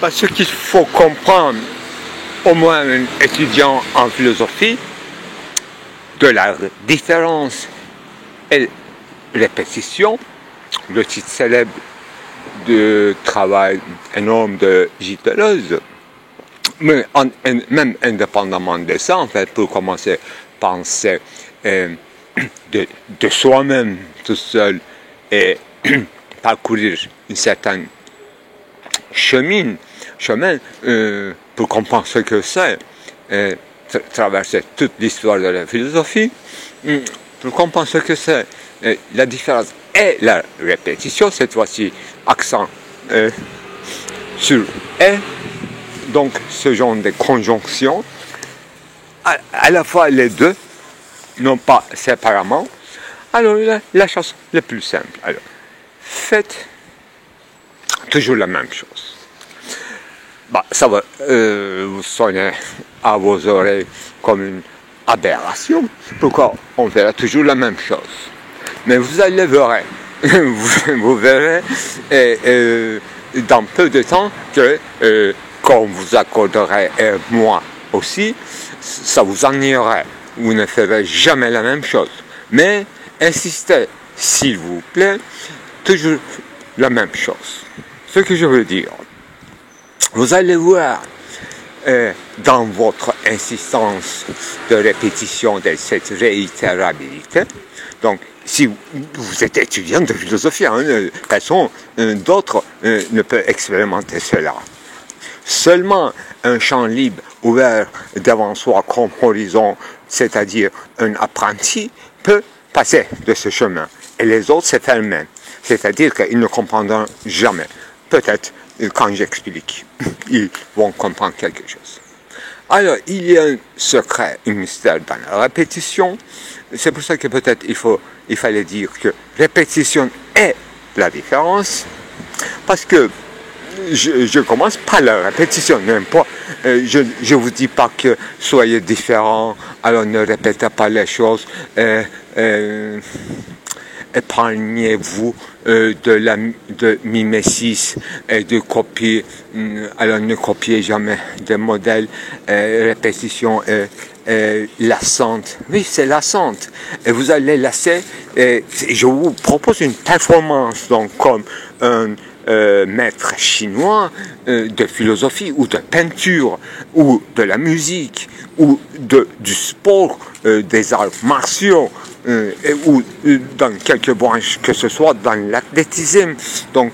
Ce qu'il faut comprendre, au moins un étudiant en philosophie, de la différence et répétition, le titre célèbre de travail énorme de Gilles Deleuze. Mais même indépendamment de ça, en fait, pour commencer, penser de soi-même tout seul et parcourir une certaine chemin pour comprendre ce que c'est, traverser toute l'histoire de la philosophie, pour comprendre ce que c'est, la différence et la répétition, cette fois-ci accent sur et, donc ce genre de conjonction, à la fois les deux, non pas séparément. Alors la chose la plus simple, alors faites toujours la même chose. Ça va vous sonner à vos oreilles comme une aberration. Pourquoi on verra toujours la même chose? Mais vous allez voir, vous verrez dans peu de temps que quand vous accorderez moi aussi, ça vous ennuierait. Vous ne ferez jamais la même chose. Mais insistez, s'il vous plaît, toujours la même chose. Ce que je veux dire, vous allez voir dans votre insistance de répétition de cette réitérabilité, donc si vous êtes étudiant de philosophie, personne d'autre ne peut expérimenter cela. Seulement un champ libre ouvert devant soi comme horizon, c'est-à-dire un apprenti, peut passer de ce chemin. Et les autres se ferment. C'est-à-dire qu'ils ne comprendront jamais. Peut-être, quand j'explique, ils vont comprendre quelque chose. Alors, il y a un secret, un mystère dans la répétition. C'est pour ça que peut-être il fallait dire que répétition est la différence. Parce que je commence par la répétition, même pas. Je ne vous dis pas que soyez différents, alors ne répétez pas les choses. Épargnez-vous de mimésis et de copier. Alors ne copiez jamais des modèles. Répétition lassante. Oui, c'est lassante. Et vous allez lasser. Je vous propose une performance, donc comme un maître chinois de philosophie ou de peinture ou de la musique ou du sport, des arts martiaux ou dans quelques branches que ce soit, dans l'athlétisme, donc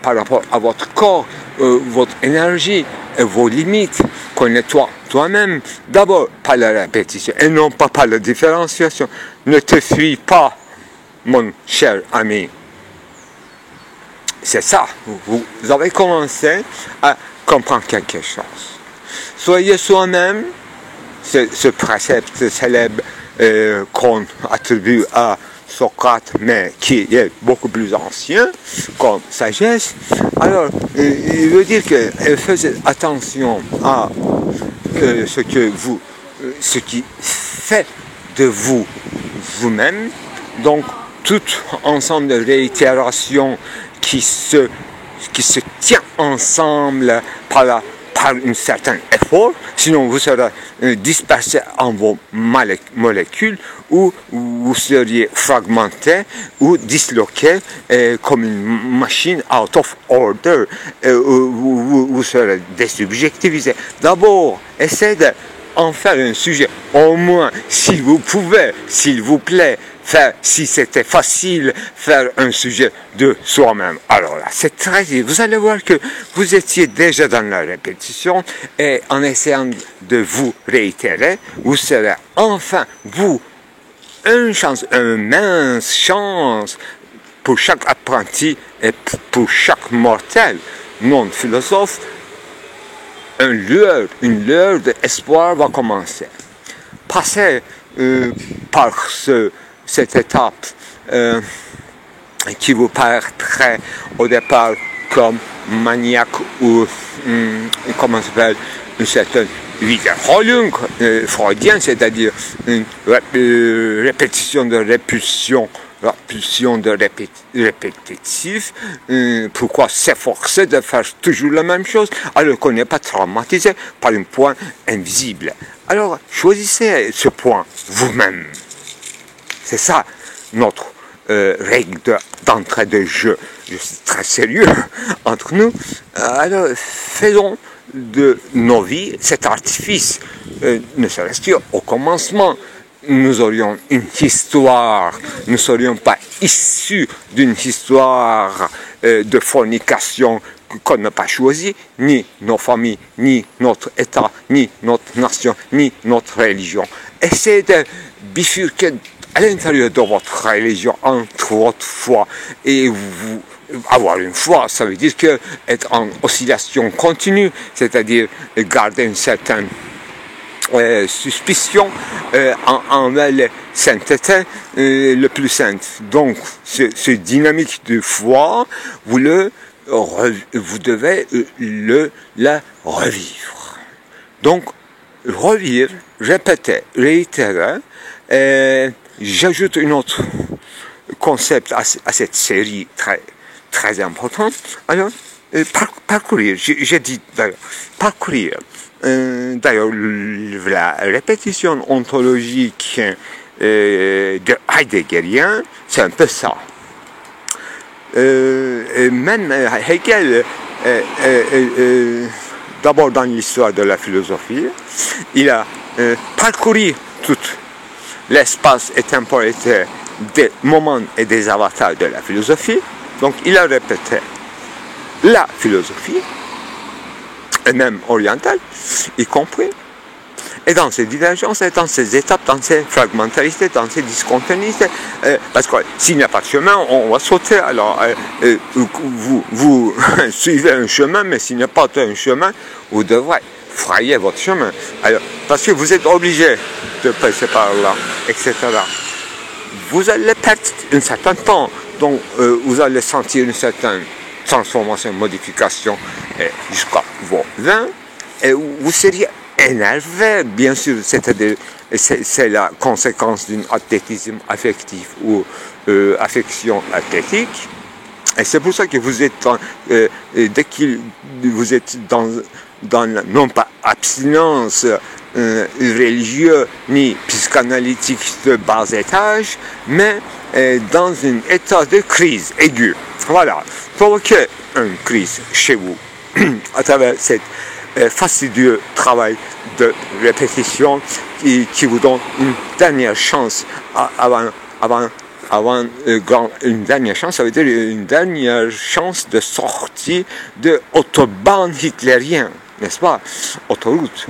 par rapport à votre corps, votre énergie et vos limites. Connais-toi toi-même d'abord par la répétition et non pas par la différenciation. Ne te fuis pas, mon cher ami. C'est ça, vous avez commencé à comprendre quelque chose. Soyez soi-même, ce précepte célèbre qu'on attribue à Socrate, mais qui est beaucoup plus ancien, comme sagesse. Alors, il veut dire que faites attention à ce qui fait de vous vous-même, donc tout ensemble de réitération qui se tient ensemble par un certain effort, sinon vous serez dispersé en vos molécules ou vous seriez fragmenté ou disloqué comme une machine out of order, vous serez désubjectivisé. D'abord, essayez d'en faire un sujet, au moins, si vous pouvez, s'il vous plaît, si c'était facile, faire un sujet de soi-même. Alors là, c'est très difficile. Vous allez voir que vous étiez déjà dans la répétition et en essayant de vous réitérer, vous serez enfin, une mince chance pour chaque apprenti et pour chaque mortel non-philosophe, une lueur d'espoir va commencer. Passez par cette étape qui vous paraîtrait au départ comme maniaque ou comment ça s'appelle, une certaine Wiederholung freudienne, c'est-à-dire une répétition de répulsion la pulsion de répétitif, pourquoi s'efforcer de faire toujours la même chose alors qu'on n'est pas traumatisé par un point invisible. Alors choisissez ce point vous-même. C'est ça notre règle d'entrée de jeu. Je suis très sérieux entre nous. Alors faisons de nos vies cet artifice. Ne serait-ce qu'au commencement, nous aurions une histoire, nous ne serions pas issus d'une histoire de fornication qu'on n'a pas choisie, ni nos familles, ni notre État, ni notre nation, ni notre religion. Essayez de bifurquer à l'intérieur de votre religion, entre votre foi, et vous avoir une foi, ça veut dire que être en oscillation continue, c'est-à-dire garder une certaine suspicion envers la sainteté le plus sainte. Donc, ce dynamique de foi, vous devez la revivre. Donc, revivre, répéter, réitérer. J'ajoute un autre concept à cette série très importante. Alors, parcourir, j'ai dit d'ailleurs, parcourir. D'ailleurs, la répétition ontologique de heideggerien, c'est un peu ça. Même Hegel, d'abord dans l'histoire de la philosophie, il a parcouru tout l'espace et temporalité des moments et des avatars de la philosophie. Donc il a répété la philosophie, et même orientale, y compris, et dans ses divergences, et dans ses étapes, dans ses fragmentarités, dans ses discontinuités, parce que s'il n'y a pas de chemin, on va sauter. Alors, vous suivez un chemin, mais s'il n'y a pas un chemin, vous devrez frayer votre chemin. Alors, parce que vous êtes obligé de passer par là, etc. Vous allez perdre un certain temps, donc vous allez sentir une certaine transformation, modification jusqu'à vos 20, et vous seriez énervé, bien sûr, c'est-à-dire c'est la conséquence d'un athlétisme affectif ou affection athlétique, et c'est pour ça que vous êtes dès que vous êtes dans non pas abstinence religieux ni psychanalytique de bas étage, mais dans un état de crise aiguë. Voilà, provoquez une crise chez vous à travers cette fastidieux travail de répétition qui vous donne une dernière chance avant une dernière chance, ça veut dire une dernière chance de sortie de autobahn hitlérien, n'est-ce pas? Autoroute,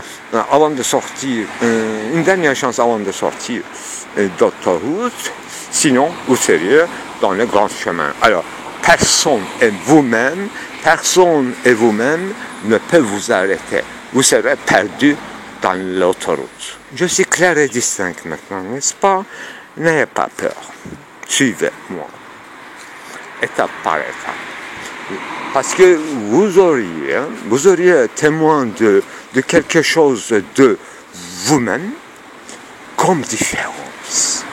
avant de sortir, une dernière chance avant de sortir d'autoroute, sinon vous seriez dans le grand chemin. Alors, personne et vous-même ne peut vous arrêter. Vous serez perdu dans l'autoroute. Je suis clair et distinct maintenant, n'est-ce pas? N'ayez pas peur. Suivez-moi. Étape par étape. Parce que vous auriez témoin de quelque chose de vous-même comme différence.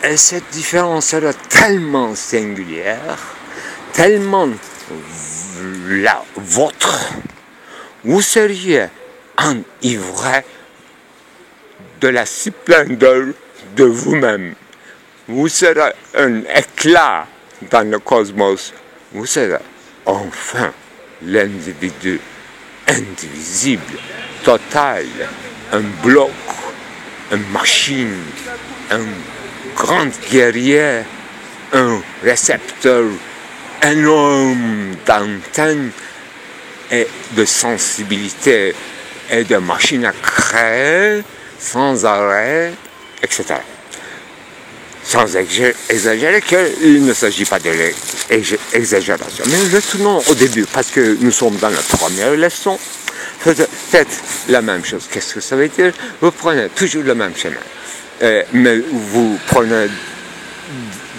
Et cette différence sera tellement singulière, tellement la vôtre, vous seriez enivré de la splendeur de vous-même. Vous serez un éclat dans le cosmos. Vous serez enfin l'individu indivisible, total, un bloc, une machine, un grand guerrier, un récepteur énorme d'antennes et de sensibilité et de machines à créer sans arrêt, etc. Sans exagérer qu'il ne s'agit pas d'exagération. Mais retournons au début, parce que nous sommes dans la première leçon. Faites la même chose. Qu'est-ce que ça veut dire? Vous prenez toujours le même chemin. Mais vous prenez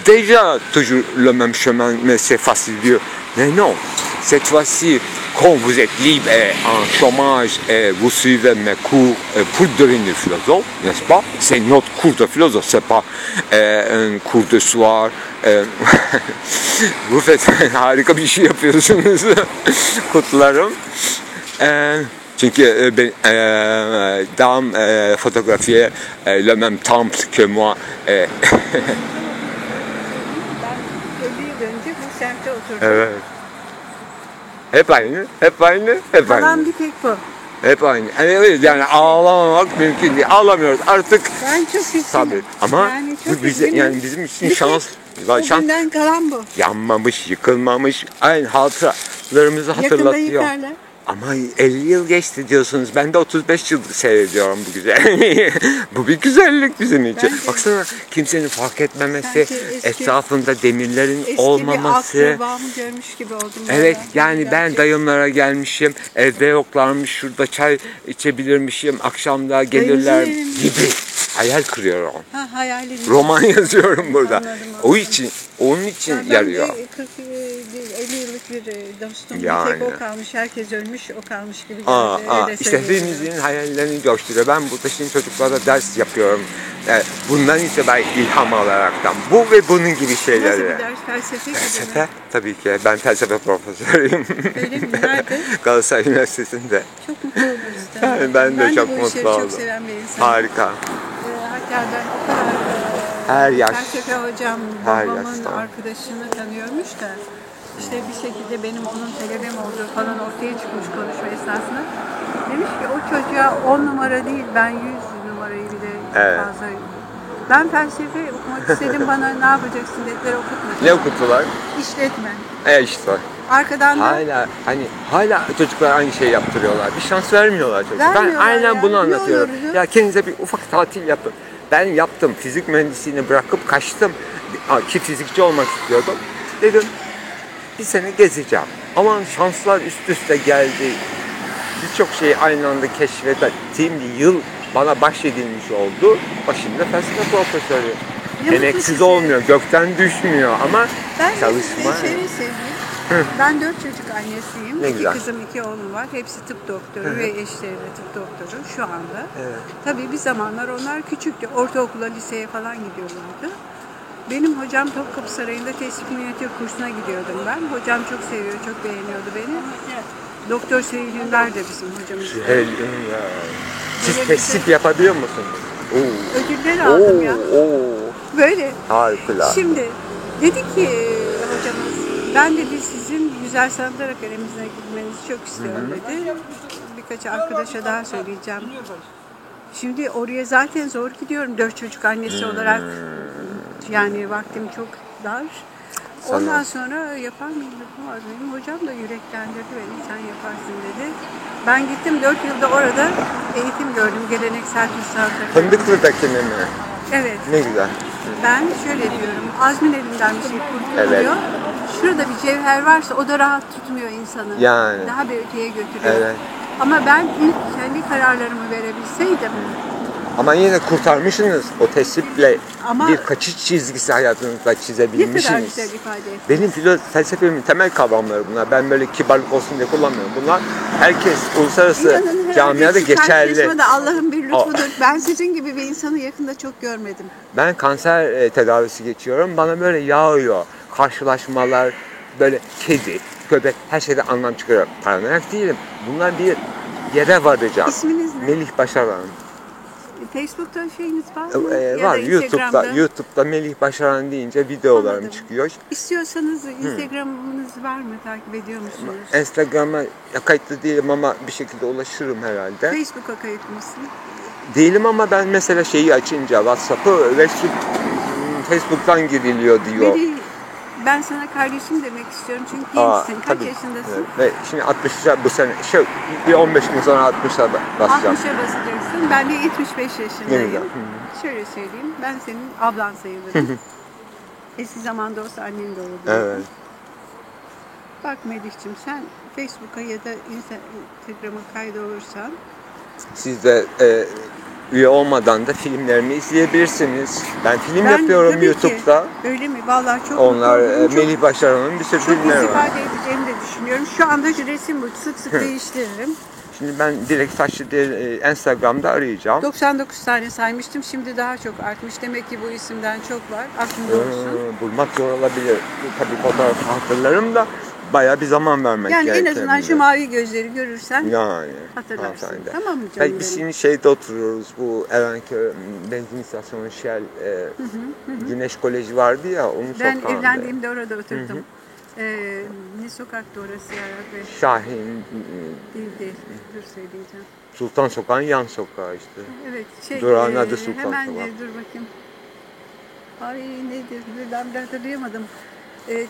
déjà toujours le même chemin, mais c'est fastidieux. Mais non, cette fois-ci, quand vous êtes libre et en chômage et vous suivez mes cours pour devenir philosophe, n'est-ce pas? C'est notre cours de philosophe, c'est pas un cours de soir. Vous faites harika bir şey yapıyorsunuz. Kutlarım. Çünkü ben dans photographier le même temple que moi. Ben 50 yıl önce bu semtte oturdum. Evet. Hep aynı, hep aynı, hep Kalan aynı. bir tek bu. Hep aynı. Yani ağlamamak mümkün değil. Ağlamıyoruz artık. Ben çok üzgünüm. Tabii. Ama Yani çok bu bize, üzgünüm. yani bizim için Bir şans. Şans bugünden kalan bu. yanmamış, yıkılmamış. Aynı hatıralarımızı Yakında hatırlatıyor. yıkarlar. Ama 50 yıl geçti diyorsunuz. Ben de 35 yıl seyrediyorum bu güzelliği. Bu bir güzellik bizim için. Bence- Baksana kimsenin fark etmemesi, Sanki eski- etrafında demirlerin Eski olmaması. bir akrabamı görmüş gibi oldum. Evet vallahi. yani ben dayımlara gelmişim, evde yoklarmış, şurada çay içebilirmişim, akşamda gelirler Dayınızın gibi hayal kuruyorum. Ha, hayalim. Roman yazıyorum burada. Anladım, O anladım. için, onun için Ben yarıyor. de 50 yıllık bir dostum. Yani. Bir tek o kalmış. Herkes ölmüş. O kalmış gibi. Öyle İşte söylüyorum. hepimizin hayallerini coşturuyor. Ben burada şimdi çocuklara ders yapıyorum. Bundan itibaren ilham alaraktan. Bu ve bunun gibi Nasıl şeyleri. bir ders? Felsefe gibi mi? Felsefe tabii ki. Ben felsefe profesörüyüm. Öyle mi? Nerede? Galatasaray Üniversitesi'nde. Çok mutlu oluruz. Yani ben de çok bu mutlu işleri oldum. çok seven bir insanım. Harika. Hatta ben o kadar Her yaş. felsefe hocam Her babamın yaştan. arkadaşını tanıyormuş da işte bir şekilde benim onun talebem olduğu falan ortaya çıkmış konuşma esnasında. Demiş ki o çocuğa 10 numara değil ben 100 numarayı bile Evet. fazla. Ben felsefe okumak istedim bana ne yapacaksın dediler okutmadım. Ne okuttular? İşletme. İşte. Arkadan da Hala çocuklar aynı şeyi yaptırıyorlar. Bir şans vermiyorlar çocuklar. Ben Vermiyorlar aynen ya. bunu Ne anlatıyorum. olurdu? Ya kendinize bir ufak tatil yapın. Ben yaptım. Fizik mühendisliğini bırakıp kaçtım. Ki fizikçi olmak istiyordum. Dedim bir sene gezeceğim. Aman şanslar üst üste geldi. Birçok şeyi aynı anda keşfettiğim bir yıl bana bahşedilmiş oldu. Başımda felsefe profesörü. Ne mutlu Emeksiz size. olmuyor, gökten düşmüyor ama ben de çalışma. şeyi sevdim. Ben 4 çocuk annesiyim. Ne 2 güzel. kızım 2 oğlum var. Hepsi tıp doktoru ve eşleri de tıp doktoru şu anda. Evet. Tabii bir zamanlar onlar küçüktü. Ortaokula, liseye falan gidiyorlardı. Benim hocam Topkapı Sarayı'nda tesbih minyatür kursuna gidiyordum ben. Hocam çok seviyor, çok beğeniyordu beni. Doktor Seyit Ünver de bizim hocamız. Siz tesip yapabiliyor musunuz? Ödüller aldım ya. Böyle. Harikulade. Şimdi dedi ki hocamız, ben dedi sizin Güzel Sanatlar Akademisi'ne gitmenizi çok istiyorum dedi. Birkaç arkadaşa daha söyleyeceğim. Şimdi oraya zaten zor gidiyorum 4 çocuk annesi olarak. Yani vaktim çok dar. Ondan sonra yapar mıyım, yapamaz mıyım? Hocam da yüreklendirdi beni, sen yaparsın dedi. Ben gittim 4 yılda orada eğitim gördüm geleneksel Türk Sanat Akademisi. Fındıklı'dakini mi? Evet. Ne güzel. Ben şöyle diyorum, Azmin elinden bir şey kurtuluyor. Şurada bir cevher varsa o da rahat tutmuyor insanı. Yani. Daha bir öteye götürüyor. Evet. Ama ben ilk kendi kararlarımı verebilseydim, Ama yine kurtarmışsınız o tesiple Ama- bir kaçış çizgisi hayatınızda ne kadar çizebilmişsiniz. güzel ifade etti. Benim felsefemin temel kavramları bunlar. Ben böyle kibarlık olsun diye kullanmıyorum. Bunlar herkes uluslararası İnanın herhalde camiada şu geçerli. karşılaşmada Allah'ın bir lütfudur. Ben sizin gibi bir insanı yakında çok görmedim. Ben kanser tedavisi geçiyorum. Bana böyle yağıyor. Karşılaşmalar, böyle kedi, köpek her şeyde anlam çıkarıyor. Paranoyak değilim. Bunlar bir yere varacak. İsminiz ne? Melih Başaran. Facebook'ta şeyiniz var mı? Ya da Var Instagram'da. YouTube'da Melih Başaran deyince videolarım Anladım. çıkıyor. İstiyorsanız Instagram'ınız var mı? Takip ediyor musunuz? Instagram'a kayıtlı değilim ama bir şekilde ulaşırım herhalde. Facebook'a kayıtlı mısın? Değilim ama ben mesela şeyi açınca WhatsApp'ı ve Facebook'tan giriliyor diyor. Melih, ben sana kardeşim demek istiyorum çünkü gençsin. Kaç Tabii. yaşındasın? Evet. Ve şimdi 60'a bu sene, bir 15 gün sonra 60'a basacağım. 60'a basacaksın. Ben de 75 Ne yaşındayım. güzel. Şöyle söyleyeyim. Ben senin ablan sayılırım. Eski zamanda olsa annen de olurdu. Evet. Bak Melih'ciğim sen Facebook'a ya da Instagram'a kaydolursan Siz de üye olmadan da filmlerimi izleyebilirsiniz. Ben film yapıyorum tabii ki. YouTube'da. Öyle mi? Vallahi çok Onlar mutlu oldum. Melih Başaran'ın bir sürü Çok filmleri var. istifade edeceğimi de düşünüyorum. Şu anda resim bu. Sık sık değiştiririm. Şimdi ben Dilek Taşçı diye Instagram'da arayacağım. 99 tane saymıştım. Şimdi daha çok artmış. Demek ki bu isimden çok var. Aklında olsun. Bulmak zor olabilir. Tabii fotoğraf hatırlarım da bayağı bir zaman vermek Yani en gerekiyor. azından şu mavi gözleri görürsen yani hatırlarsın. hanımefendi. Tamam mı canım Biz benim? şimdi şeyde oturuyoruz. Bu Erenköy benzin istasyonu Shell Güneş Koleji vardı ya. Onun Ben sokağında. evlendiğimde orada oturdum. Ne sokaktı orası ya Rabbi? Şahin Değil. Dur söyleyeceğim. Sultan Sokağı'nın yan sokağı işte. Evet. Durağın adı Sultan Hemen Sokağı. dur bakayım. Ay nedir? Ben de hatırlayamadım.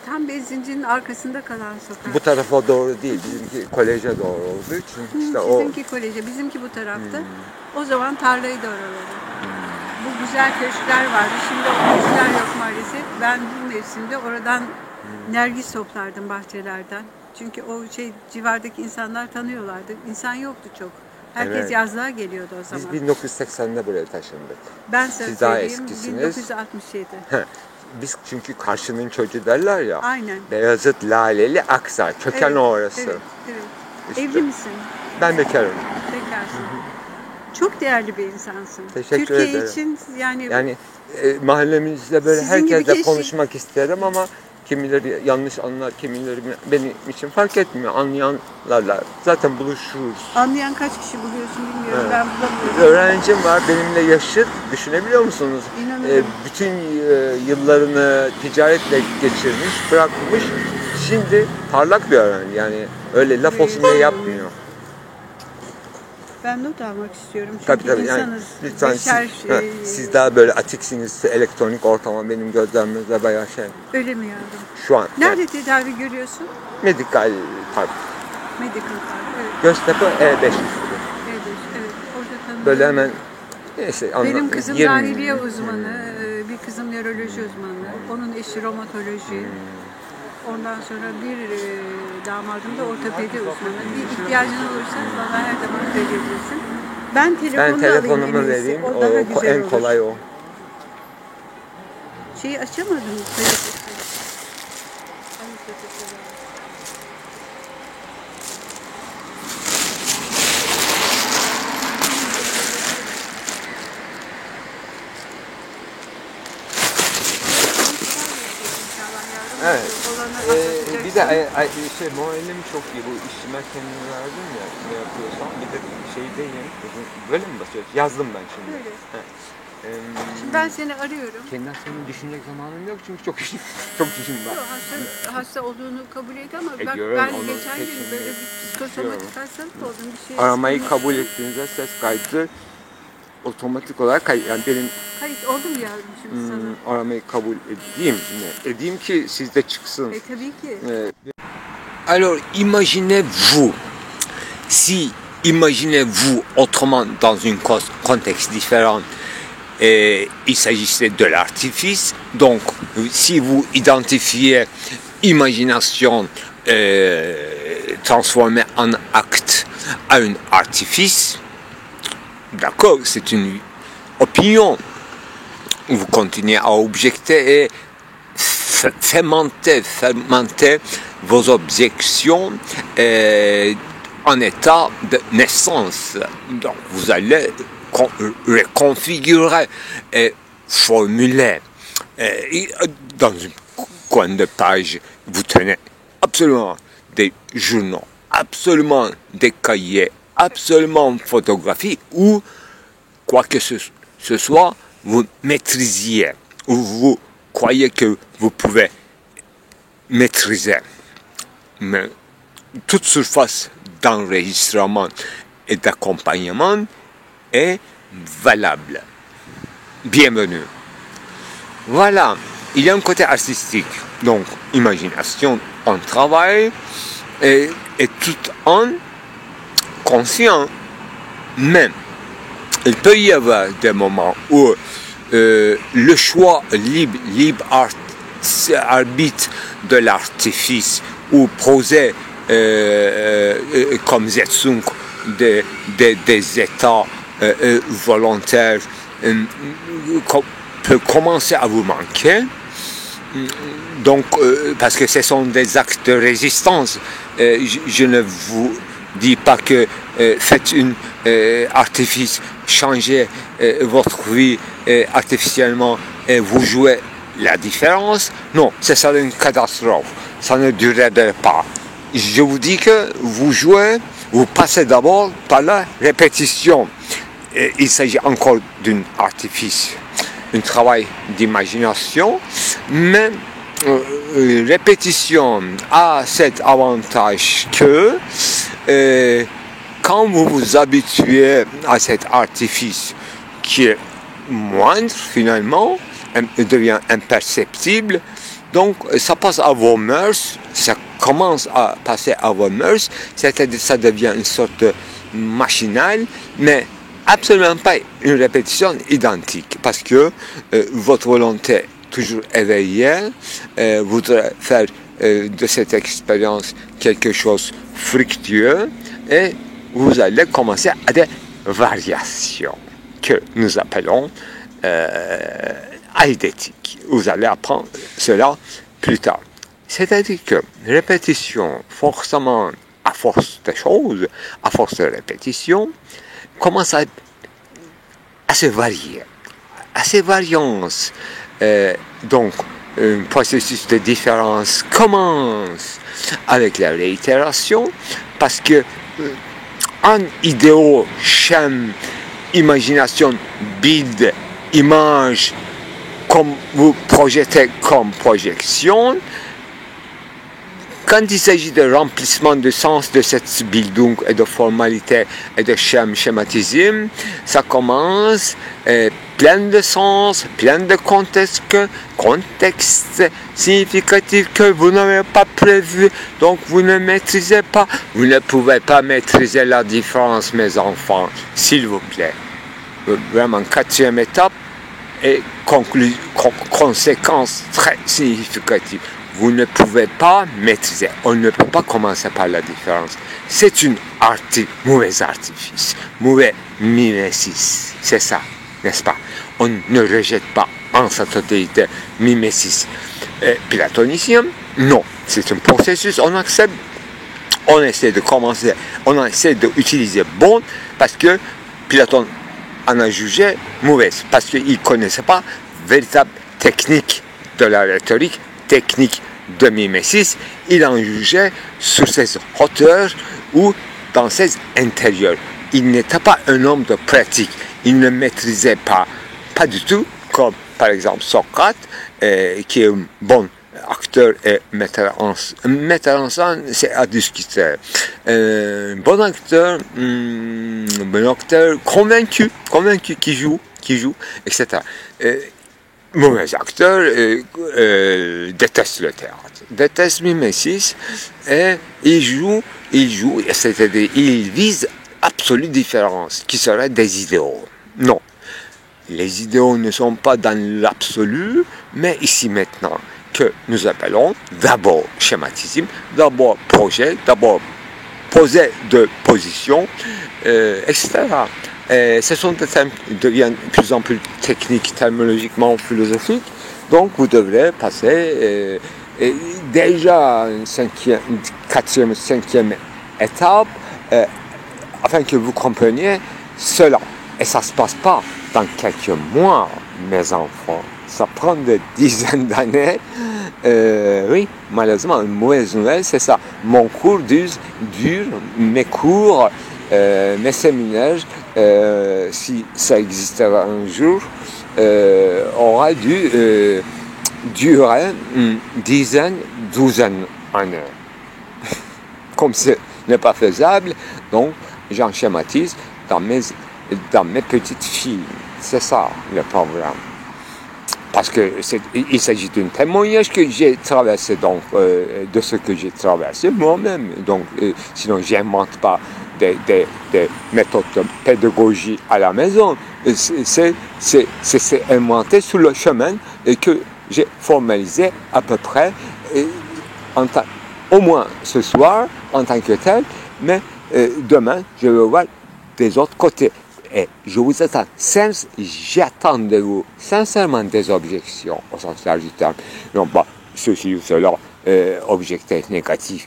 Tam benzincinin arkasında kalan sokak. Bu tarafa doğru değil. Bizimki koleje doğru olduğu için. İşte Sizinki koleje, bizimki bu tarafta. O zaman tarlaydı oraları. Bu güzel köşkler vardı. Şimdi o köşkler yok maalesef. Ben bu mevsimde oradan nergis toplardım bahçelerden. Çünkü o civardaki insanlar tanıyorlardı. İnsan yoktu çok. Herkes Evet. yazlığa geliyordu o zaman. Biz 1980'de buraya taşındık. Ben size Siz daha söyleyeyim, eskisiniz. 1967. Biz çünkü karşının çocuğu derler ya. Aynen. Beyazıt, Laleli, Aksaray. Köken o orası. Evet. İşte. Evli misin? Ben bekarım. Bekarsın. Çok değerli bir insansın. Teşekkür Türkiye ederim. için Yani mahallemizde böyle Sizin gibi herkesle keşke- konuşmak isterim ama kimileri yanlış anlar, kimileri benim için fark etmiyor. Anlayanlarla zaten buluşuruz. anlayan kaç kişi buluyorsun bilmiyorum. Evet. Ben bulamıyorum. Öğrencim var benimle yaşıt. Düşünebiliyor musunuz? İnanırım. Bütün yıllarını ticaretle geçirmiş, bırakmış. Şimdi parlak bir öğrenci. Yani öyle laf olsun diye yapmıyor. Ben not almak istiyorum. Çünkü Tabii yani insanız. lütfen Beşer, siz daha böyle atiksiniz, elektronik ortama benim gözlerimizde bayağı şey. öyle mi yavrum? Şu an Nerede tedavi görüyorsun? Medikal Park, Medical Park. Evet. Göztepe E5 Evet. Evet. Orada tanıdım. böyle hemen neyse Benim kızım 20 dahiliye uzmanı, bir kızım nöroloji uzmanı, onun eşi romatoloji. Ondan sonra bir damadım da ortopedi uzmanı. Bir ihtiyacın olursa bana her zaman söyleyebilirsin. Ben Ben telefonumu alayım en iyisi. vereyim. O daha güzel En olur. kolay o. Şeyi açamadım. Evet. Olanı Bir de moralim çok iyi. Bu işime kendimi verdim ya. Ne yapıyorsam bir de şeydeyim. Böyle mi basıyoruz? Yazdım ben şimdi. Böyle. He. Şimdi ben seni arıyorum. Kendimden sonra düşünecek zamanım yok çünkü çok işim var. Yok, hasta olduğunu kabul et ama bak Görüyorum, ben onu geçen gün kesin böyle bir psikosomatik hastalık oldum. Bir şey Aramayı kabul ettiğinizde ses kaydı otomatik olarak yani benim Kayıt oldu mu yavrum şimdi sana? aramayı kabul edeyim mi? Edeyim ki sizde çıksın. Tabii ki. Alors, imaginez-vous, si, imaginez-vous autrement dans un contexte différent, il s'agissait de l'artifice, donc si vous identifiez imagination transformée en acte à un artifice, d'accord, c'est une opinion. Vous continuez à objecter et fermenter vos objections en état de naissance. Donc vous allez reconfigurer et formuler. Dans un coin de page, vous tenez absolument des journaux, absolument des cahiers, absolument photographies ou quoi que ce soit, vous maîtrisiez ou vous croyez que vous pouvez maîtriser. Mais toute surface d'enregistrement et d'accompagnement est valable. Bienvenue. Voilà, il y a un côté artistique, donc imagination en travail et tout en conscient. Mais il peut y avoir des moments où le choix libre arbitre de l'artifice ou poser comme Zetsung des états volontaire peut commencer à vous manquer. Donc, parce que ce sont des actes de résistance. Je ne vous dis pas que faites une artifice, changez votre vie artificiellement et vous jouez la différence. Non, ce serait une catastrophe. Ça ne durerait pas. Je vous dis que vous jouez, vous passez d'abord par la répétition. Il s'agit encore d'un artifice, un travail d'imagination, mais répétition a cet avantage que quand vous vous habituez à cet artifice qui est moindre finalement, devient imperceptible, donc ça passe à vos mœurs, ça commence à passer à vos mœurs, c'est-à-dire ça devient une sorte de machinal, mais absolument pas une répétition identique, parce que votre volonté toujours éveillée voudrait faire de cette expérience quelque chose fructueux, et vous allez commencer à des variations que nous appelons eidétique. Vous allez apprendre cela plus tard. C'est-à-dire que répétition, forcément, à force de choses, à force de répétition, commence à se varier, à ces variances. Donc, un processus de différence commence avec la réitération, parce que en idéaux, schème, imagination, bide, image, comme vous projetez comme projection, quand il s'agit de remplissement de sens de cette Bildung et de formalité et de schématisme, ça commence plein de sens, plein de contextes significatifs que vous n'avez pas prévu, donc vous ne maîtrisez pas. Vous ne pouvez pas maîtriser la différence, mes enfants, s'il vous plaît. Vraiment, quatrième étape et conséquence très significative. Vous ne pouvez pas maîtriser. On ne peut pas commencer par la différence. C'est un mauvais artifice, mauvais mimésis. C'est ça, n'est-ce pas? On ne rejette pas en sa totalité mimésis. Platonicien, non. C'est un processus, on accepte. On essaie de commencer, on essaie d'utiliser bon, parce que Platon en a jugé mauvaise, parce qu'il ne connaissait pas véritable technique de la rhétorique, technique de mimésis. Il en jugeait sur ses hauteurs ou dans ses intérieurs. Il n'était pas un homme de pratique. Il ne maîtrisait pas du tout, comme par exemple Socrate, qui est un bon acteur et metteur en scène, c'est à discuter. Bon acteur, convaincu, qui joue, etc. Mauvais acteur déteste le théâtre, déteste mimésis, et il joue, c'est-à-dire il vise absolue différence, qui serait des idéaux. Non, les idéaux ne sont pas dans l'absolu, mais ici maintenant, que nous appelons d'abord schématisme, d'abord projet, d'abord poser de position, etc. Ce sont des termes qui deviennent de plus en plus techniques, terminologiquement philosophiques, donc vous devrez passer déjà une quatrième, cinquième étape, afin que vous compreniez cela. Et ça ne se passe pas dans quelques mois, mes enfants. Ça prend des dizaines d'années. Oui, malheureusement, une mauvaise nouvelle, c'est ça. Mon cours dure, mes cours, mes séminaires, si ça existera un jour, aura dû durer une dizaine, douzaine d'années. Comme ce n'est pas faisable, donc j'en schématise dans mes petites filles. C'est ça le problème. Parce qu'il s'agit d'un témoignage que j'ai traversé, donc, de ce que j'ai traversé moi-même. Donc, sinon, je n'invente pas des méthodes de pédagogie à la maison. C'est inventé sur le chemin et que j'ai formalisé à peu près, au moins ce soir, en tant que tel, mais demain, je vais voir des autres côtés. Et je vous attends, j'attends de vous sincèrement des objections au sens large du terme, non pas ceci ou cela, objectifs négatifs,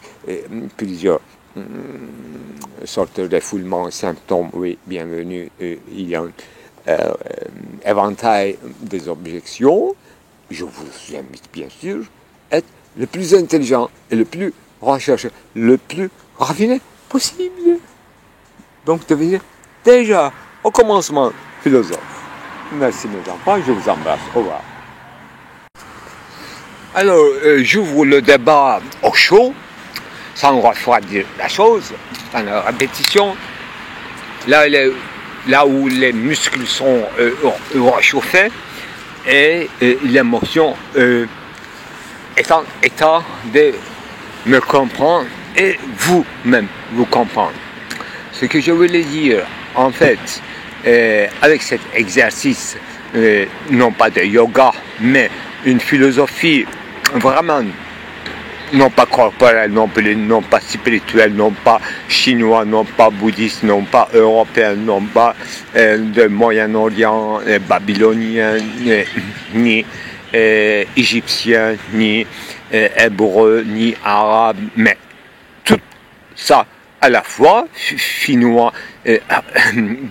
plusieurs sortes de refoulements, symptômes, oui, bienvenue, il y a un éventail des objections. Je vous invite bien sûr à être le plus intelligent et le plus recherché, le plus raffiné possible. Donc devenir déjà au commencement philosophe. Merci mes enfants, je vous embrasse. Au revoir. Alors, j'ouvre le débat au chaud, sans refroidir la chose, dans la répétition. Là où les muscles sont réchauffés et l'émotion étant de me comprendre et vous-même vous comprendre. Ce que je voulais dire, en fait, avec cet exercice, non pas de yoga, mais une philosophie vraiment, non pas corporelle, non pas spirituelle, non pas chinois, non pas bouddhiste, non pas européen, non pas de Moyen-Orient, babylonien, ni égyptien, ni hébreu, ni arabe, mais tout ça à la fois, finnois,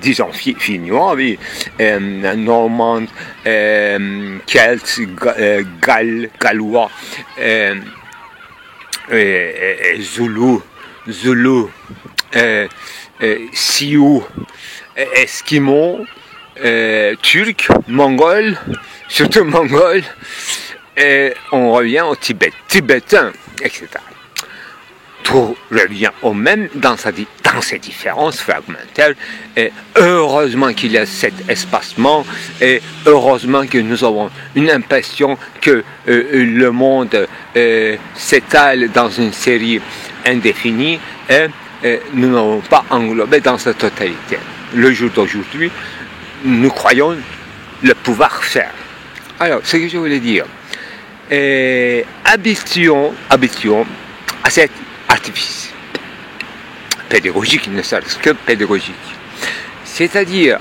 disons finnois, oui, normand, celte, gallois, Zoulou, Sioux, Esquimaux, Turcs, Mongols, surtout Mongols, et on revient au Tibet, Tibétain, etc. Tout revient au même dans ces différences fragmentaires. Et heureusement qu'il y a cet espacement et heureusement que nous avons une impression que le monde s'étale dans une série indéfinie et nous n'avons pas englobé dans sa totalité. Le jour d'aujourd'hui, nous croyons le pouvoir faire. Alors, ce que je voulais dire, habituons à cette artifice pédagogique, ne serait-ce que pédagogique. C'est-à-dire,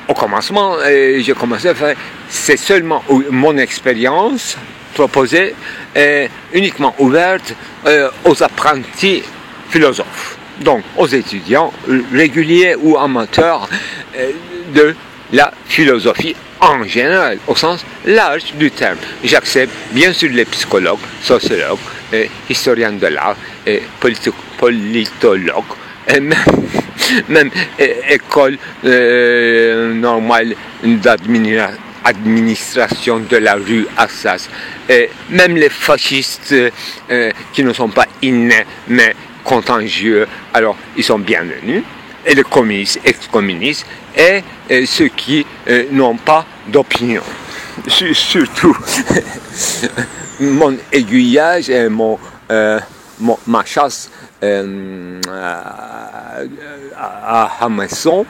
au commencement, j'ai commencé à faire, c'est seulement mon expérience proposée, uniquement ouverte aux apprentis philosophes, donc aux étudiants réguliers ou amateurs de la philosophie en général, au sens large du terme. J'accepte bien sûr les psychologues, sociologues, historiens de l'art, politologues, et même école normale d'administration de la rue Assas, et même les fascistes qui ne sont pas innés mais contagieux, alors ils sont bienvenus, et les communistes, ex-communistes, et ceux qui n'ont pas d'opinion. Surtout mon aiguillage et ma chasse à Hamasson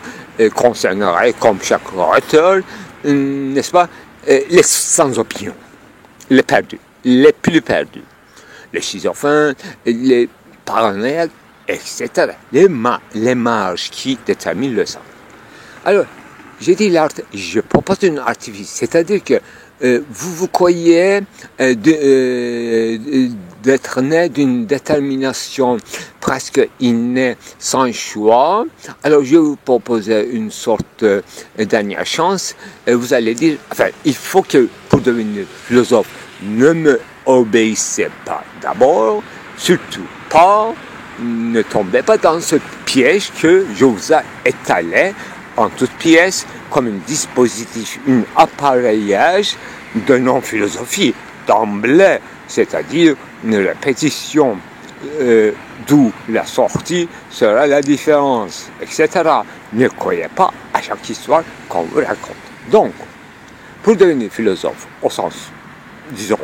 concernerait, comme chaque orateur, n'est-ce pas, les sans opinion, les perdus, les plus perdus, les schizophrènes, les paranoïaques, etc. Les marges qui déterminent le sens. Alors, j'ai dit je propose une artifice, c'est-à-dire que vous croyez d'être né d'une détermination presque innée, sans choix. Alors, je vais vous proposer une sorte de dernière chance. Et vous allez dire, enfin, il faut que, pour devenir philosophe, ne me obéissez pas d'abord, surtout pas, ne tombez pas dans ce piège que je vous ai étalé en toute pièce comme un dispositif, un appareillage de non-philosophie d'emblée, c'est-à-dire une répétition d'où la sortie sera la différence, etc. Ne croyez pas à chaque histoire qu'on vous raconte. Donc, pour devenir philosophe, au sens, disons,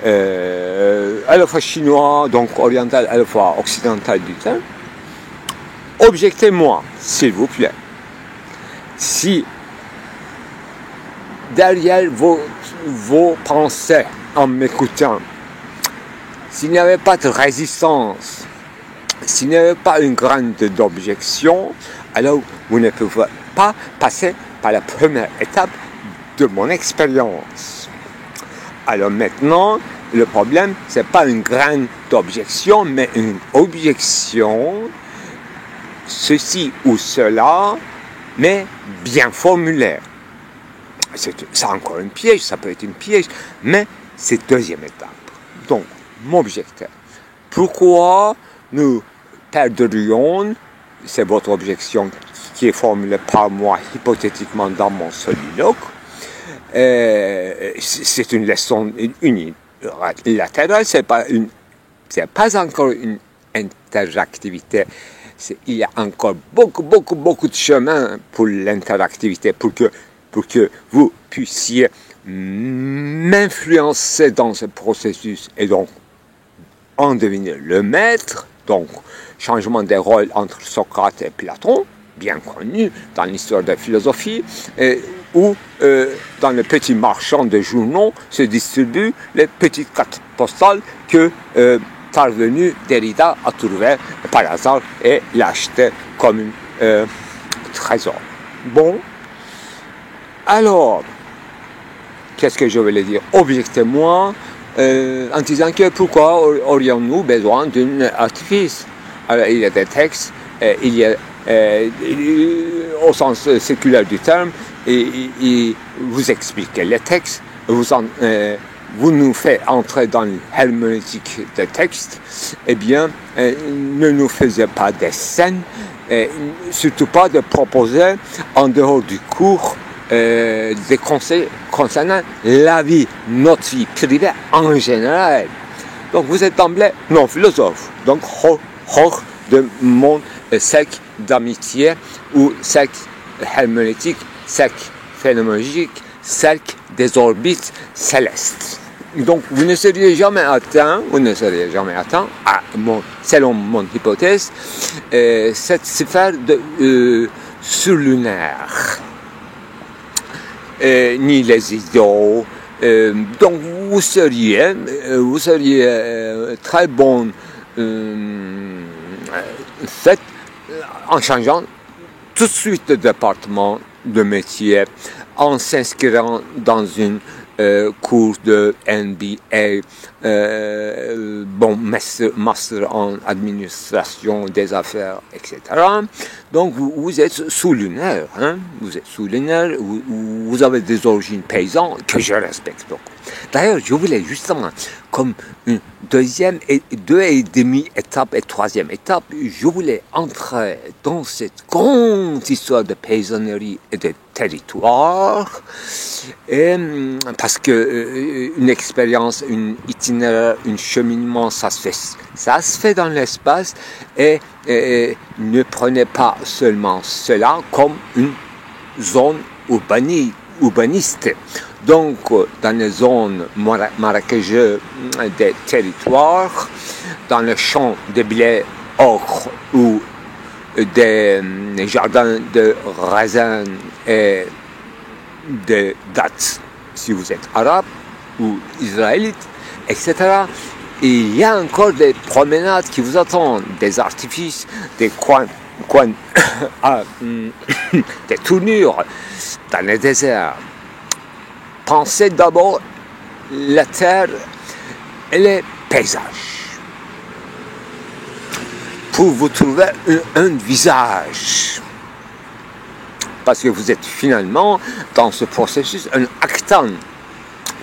à la fois chinois, donc oriental, à la fois occidental du terme, objectez-moi, s'il vous plaît, si derrière vos pensées, en m'écoutant, s'il n'y avait pas de résistance, s'il n'y avait pas une grande d'objection, alors vous ne pouvez pas passer par la première étape de mon expérience. Alors maintenant, le problème, ce n'est pas une grande objection, mais une objection, ceci ou cela, mais bien formulée. C'est encore un piège, ça peut être un piège, mais c'est deuxième étape. Donc, mon objecteur. Pourquoi nous perdrions, c'est votre objection qui est formulée par moi hypothétiquement dans mon soliloque, c'est une leçon unilatérale, c'est pas encore une interactivité. Il y a encore beaucoup de chemin pour l'interactivité, pour que vous puissiez m'influencer dans ce processus et donc en devenir le maître. Donc, changement des rôles entre Socrate et Platon, bien connu dans l'histoire de la philosophie, où dans le petit marchand de journaux se distribuent les petites cartes postales que parvenu Derrida a trouvé par hasard et l'a acheté comme un trésor. Bon, alors, qu'est-ce que je voulais dire? Objectez-moi en disant que pourquoi aurions-nous besoin d'un artifice? Alors, il y a des textes, il y a au sens séculaire du terme, et vous expliquez les textes, vous nous faites entrer dans l'herméneutique des textes, eh bien, ne nous faisiez pas des scènes, surtout pas de proposer en dehors du cours des conseils concernant la vie, notre vie privée en général. Donc vous êtes d'emblée non philosophe, donc hors de mon cercle d'amitié ou cercle herméneutique, cercle phénoménologique, cercle des orbites célestes. Donc vous ne seriez jamais atteint, selon mon hypothèse, cette sphère surlunaire. Ni les idiots. Donc vous seriez très bon fait en changeant tout de suite de département, de métier, en s'inscrivant dans une cours de MBA, master en administration des affaires, etc. Donc vous êtes sous-lunaire, vous êtes sous-lunaire, vous avez des origines paysannes que je respecte beaucoup. D'ailleurs, je voulais justement, comme une deuxième et demi étape et troisième étape, je voulais entrer dans cette grande histoire de paysannerie et de territoire, parce que une expérience, une itinéraire, un cheminement, ça se fait dans l'espace, et ne prenez pas seulement cela comme une zone urbaniste. Donc, dans les zones marécageuses des territoires, dans le champ de blé, ocre ou des jardins de raisins et de dattes, si vous êtes arabe ou israélite, etc. Et il y a encore des promenades qui vous attendent, des artifices, des coins des tournures dans les déserts. Pensez d'abord la terre et les paysages pour vous trouver un visage. Parce que vous êtes finalement dans ce processus un acteur,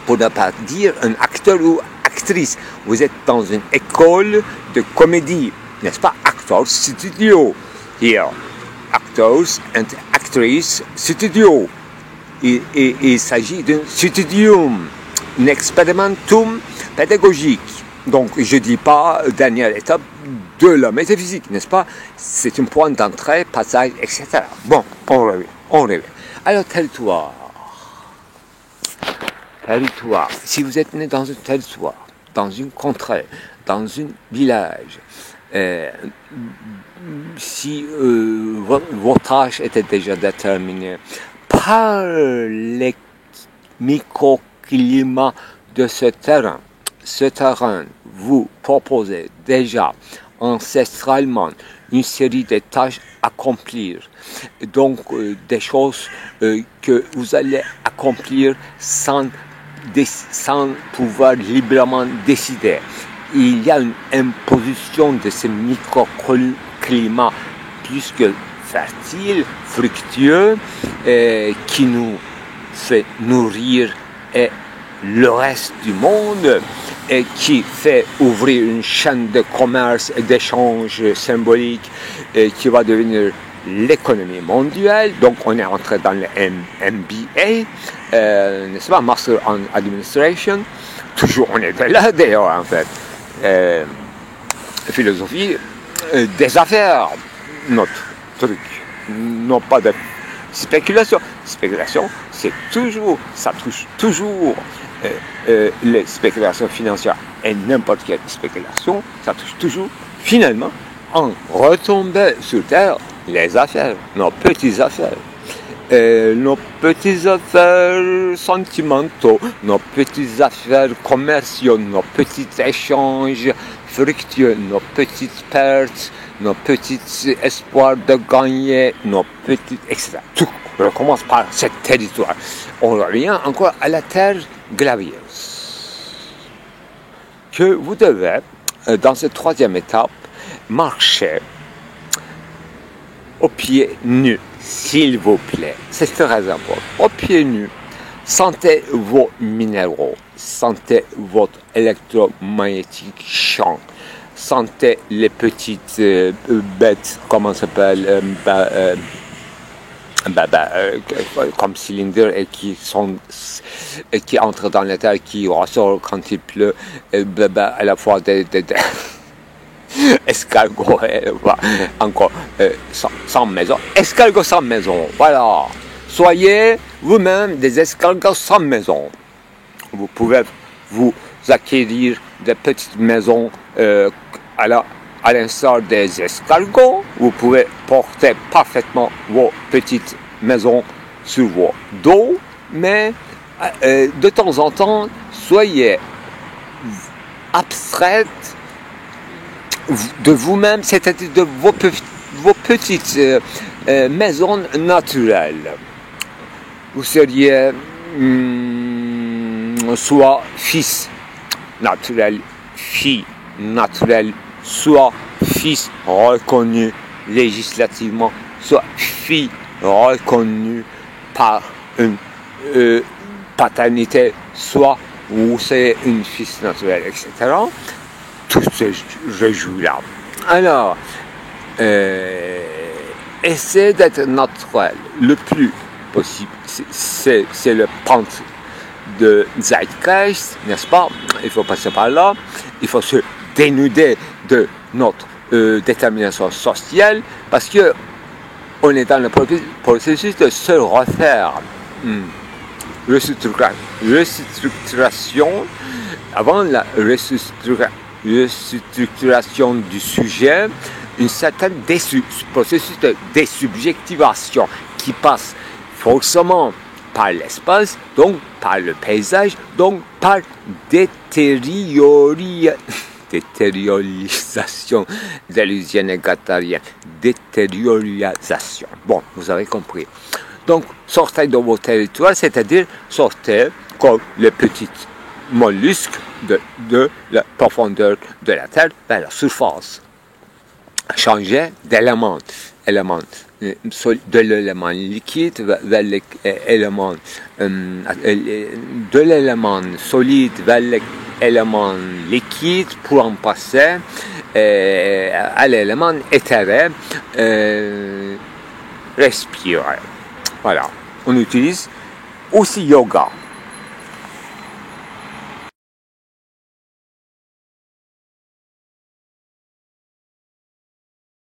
pour ne pas dire un acteur ou actrice. Vous êtes dans une école de comédie, n'est-ce pas? Actors studio. Here, actors and actrices studio. Il s'agit d'un studium, un expérimentum pédagogique. Donc, je ne dis pas dernière étape de la métaphysique, n'est-ce pas? C'est un point d'entrée, passage, etc. Bon, on revient. Alors, territoire. Si vous êtes né dans un territoire, dans une contrée, dans un village, si votre tâche était déjà déterminée par les microclimats de ce terrain vous proposez déjà ancestralement une série de tâches à accomplir. Donc, des choses que vous allez accomplir sans pouvoir librement décider. Il y a une imposition de ce microclimat plus que fertile, fructueux, qui nous fait nourrir et le reste du monde, et qui fait ouvrir une chaîne de commerce et d'échange symbolique qui va devenir l'économie mondiale. Donc on est entré dans le MBA, n'est-ce pas, Master en Administration. Toujours on était là d'ailleurs en fait. Philosophie des affaires, notre truc, non pas de spéculation. Spéculation, c'est toujours, ça touche toujours les spéculations financières, et n'importe quelle spéculation, ça touche toujours finalement en retombant sur terre les affaires, nos petites affaires. Nos petites affaires sentimentaux, nos petites affaires commerciaux, nos petits échanges fructueux, nos petites pertes, nos petits espoirs de gagner, nos petites, etc. Tout recommence par ce territoire. On revient encore à la terre glavieuse. Que vous devez, dans cette troisième étape, marcher au pied nu, s'il vous plaît. C'est très important. Au pied nu, sentez vos minéraux, sentez votre électromagnétique champ, sentez les petites bêtes, comment ça s'appelle, comme cylindres et qui entrent dans la terre, qui ressortent quand il pleut, à la fois des escargots, encore sans maison. Escargots sans maison, voilà. Soyez vous-même des escargots sans maison. Vous pouvez vous acquérir des petites maisons à l'instar des escargots. Vous pouvez porter parfaitement vos petites maisons sur vos dos, mais de temps en temps, soyez abstraites de vous-même, c'est-à-dire de vos petites maisons naturelles. Vous seriez soit fils naturel, fille naturelle, soit fils reconnu législativement, soit fille reconnue par une paternité, soit vous c'est une fils naturelle, etc. Tout se joue là. Alors, essayez d'être naturel le plus possible. C'est le pente de Zeitgeist, n'est-ce pas? Il faut passer par là. Il faut se dénuder de notre détermination sociale, parce que on est dans le processus de se refaire. Restructuration. Avant la restructuration du sujet, une certaine processus de désubjectivation qui passe forcément par l'espace, donc par le paysage, donc par détériorisation de l'hygiène égalitarienne. Détériorisation. Bon, vous avez compris. Donc, sortez de vos territoires, c'est-à-dire sortez comme les petits mollusques de la profondeur de la Terre vers la surface. Changez d'élément. De l'élément liquide vers l'élément de l'élément solide vers l'élément liquide pour en passer à l'élément éthéré. Respirer. Voilà. On utilise aussi yoga.